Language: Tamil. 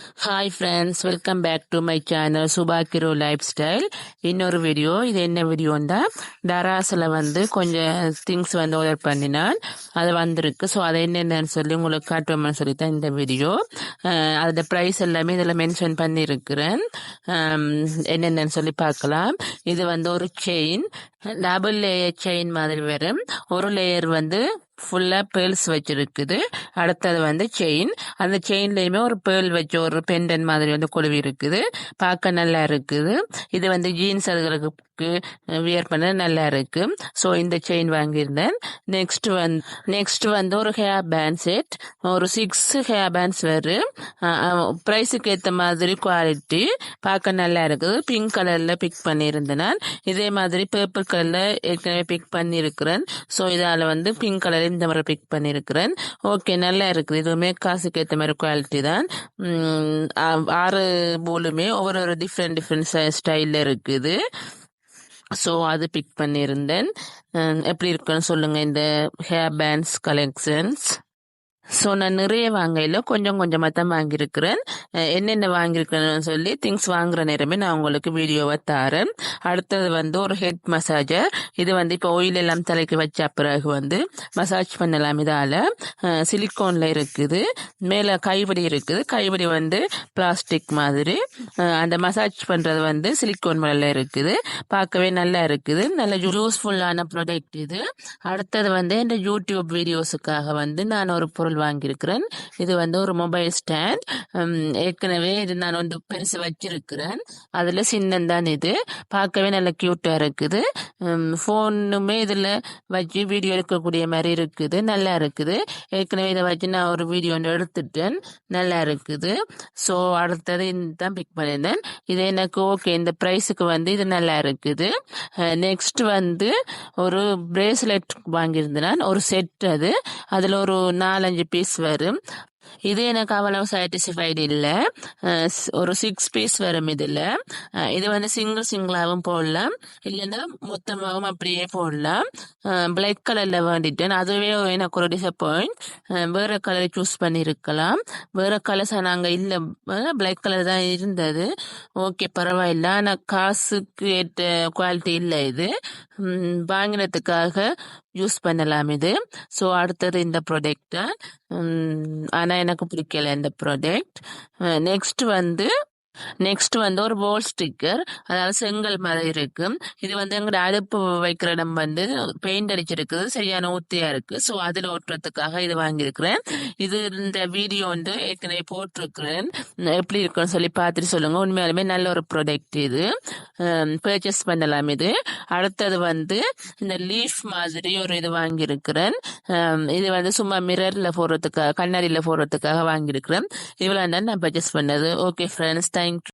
Hi friends, welcome back to my channel சுபாக்கிரோ லைஃப் ஸ்டைல். இன்னொரு வீடியோ. இது என்ன வீடியோண்டா, டராஸில் கொஞ்சம் திங்ஸ் ஆர்டர் பண்ணினால் அது வந்திருக்கு. ஸோ அதை என்னென்னு சொல்லி உங்களுக்கு காட்டுவோம்னு சொல்லி தான் இந்த வீடியோ. அதோட ப்ரைஸ் எல்லாமே இதில் மென்ஷன் பண்ணியிருக்கிறேன். என்னென்னு சொல்லி பார்க்கலாம். இது ஒரு செயின், டபுள் லேயர் செயின் மாதிரி வரும். ஒரு லேயர் ஃபுல்லா பேர்ல்ஸ் வச்சிருக்குது. அடுத்தது செயின், அந்த செயின்லயுமே ஒரு பேர்ல் வச்ச ஒரு பெண்டன் மாதிரி குழுவி இருக்குது. பார்க்க நல்லா இருக்குது. இது ஜீன்ஸ் அதுகளுக்கு வியர் பண்ண நல்லா இருக்கு. ஸோ இந்த செயின் வாங்கியிருந்தேன். நெக்ஸ்ட் ஒரு ஹேர் பேண்ட் செட், ஒரு 6 ஹேர் பேண்ட்ஸ் வரும். ப்ரைஸுக்கு ஏற்ற மாதிரி குவாலிட்டி பார்க்க நல்லா இருக்குது. பிங்க் கலர்ல பிக் பண்ணியிருந்தேன். இதே மாதிரி பர்பிள் கலர்ல ஏற்கனவே பிக் பண்ணியிருக்கிறேன். ஸோ இதால பிங்க் கலர் இந்த மாதிரி பிக் பண்ணியிருக்கிறேன். ஓகே, நல்லா இருக்குது. இதுவுமே காசுக்கு ஏற்ற மாதிரி குவாலிட்டி தான். 6 போலுமே ஒவ்வொரு டிஃப்ரெண்ட் ஸ்டைல்ல இருக்குது. ஸோ அது பிக் பண்ணியிருந்தேன். எப்படி இருக்குன்னு சொல்லுங்க இந்த ஹேர் பேண்ட்ஸ் கலெக்ஷன்ஸ். ஸோ நான் நிறைய வாங்கல, கொஞ்சம் கொஞ்சமாக தான் வாங்கியிருக்கிறேன். என்னென்ன வாங்கியிருக்கிறேன்னு சொல்லி திங்ஸ் வாங்குற நேரமே நான் உங்களுக்கு வீடியோவை தரேன். அடுத்தது ஒரு ஹெட் மசாஜர். இது இப்போ ஆயில் எல்லாம் தலைக்கு வச்ச பிறகு மசாஜ் பண்ணலாம். இதால் சிலிக்கோன்ல இருக்குது. மேலே கைவடி இருக்குது. கைவடி பிளாஸ்டிக் மாதிரி. அந்த மசாஜ் பண்ணுறது சிலிக்கோன் மேல இருக்குது. பார்க்கவே நல்லா இருக்குது. நல்ல யூஸ்ஃபுல்லான ப்ராடக்ட் இது. அடுத்தது இந்த யூடியூப் வீடியோஸுக்காக நான் ஒரு பொருள் வாங்கியிருக்கிறேன். இது ஒரு மொபைல் ஸ்டாண்ட். ஏற்கனவே இது நான் பெருசு வச்சிருக்கிறேன். அதுல சின்னந்தான். இது பார்க்கவே நல்ல கியூட்டா இருக்குது. போனுமே இதுல வச்சு வீடியோ எடுக்கக்கூடிய மாதிரி இருக்குது. நல்லா இருக்குது. ஏற்கனவே இதை வச்சு நான் ஒரு வீடியோ எடுத்துட்டேன். நல்லா இருக்குது. ஸோ அடுத்தது தான் பிக் பண்ணியிருந்தேன். இது எனக்கு ஓகே, இந்த ப்ரைஸுக்கு இது நல்லா இருக்குது. நெக்ஸ்ட் ஒரு பிரேஸ்லெட் வாங்கியிருந்தேன். ஒரு செட். அதுல ஒரு 4-5 பீஸ் வரும். இது எனக்கு அவ்வளவு சாட்டிஸ்ஃபைடு இல்லை. ஒரு 6 பீஸ் வரும் இதுல. இது சிங்கிளாவும் போடலாம், இல்லைன்னா மொத்தமாகவும் அப்படியே போடலாம். பிளாக் கலர்ல வேண்டிட்டேன். அதுவே எனக்கு ஒரு டிசப்பாயிண்ட். வேற கலர் சூஸ் பண்ணிருக்கலாம். வேற கலர்ஸ் நாங்க இல்ல, பிளாக் கலர் தான் இருந்தது. ஓகே, பரவாயில்ல. ஆனா காசுக்கு ஏற்ற குவாலிட்டி இல்லை இது. வாங்கினதுக்காக யூஸ் பண்ணலாம் இது. ஸோ அடுத்தது இந்த ப்ராடக்ட். ஆனா எனக்கு பிடிக்கல இந்த ப்ராடக்ட். நெக்ஸ்ட் ஒரு வால் ஸ்டிக்கர், அதாவது செங்கல் மாதிரி இருக்கு. இது எங்கட அடுப்பு வைக்கிற இடம் பெயிண்ட் அடிச்சிருக்குது, சரியான ஊத்தியா இருக்கு. ஸோ அதுல ஒட்டுறதுக்காக இது வாங்கியிருக்கிறேன். இது இந்த வீடியோ ஏற்கனவே போட்டிருக்கிறேன். எப்படி இருக்குன்னு சொல்லி பார்த்துட்டு சொல்லுங்க. உண்மையாலுமே நல்ல ஒரு ப்ராடக்ட் இது. பர்ச்சேஸ் பண்ணலாம் இது. அடுத்தது இந்த லீஃப் மாதிரி ஒரு இது வாங்கியிருக்கிறேன். இது சும்மா மிரர்ல போடுறதுக்காக, கண்ணாடியில போடுறதுக்காக வாங்கியிருக்கிறேன். இவ்வளவு நான் பர்ச்சேஸ் பண்ணது. Okay friends, thank you.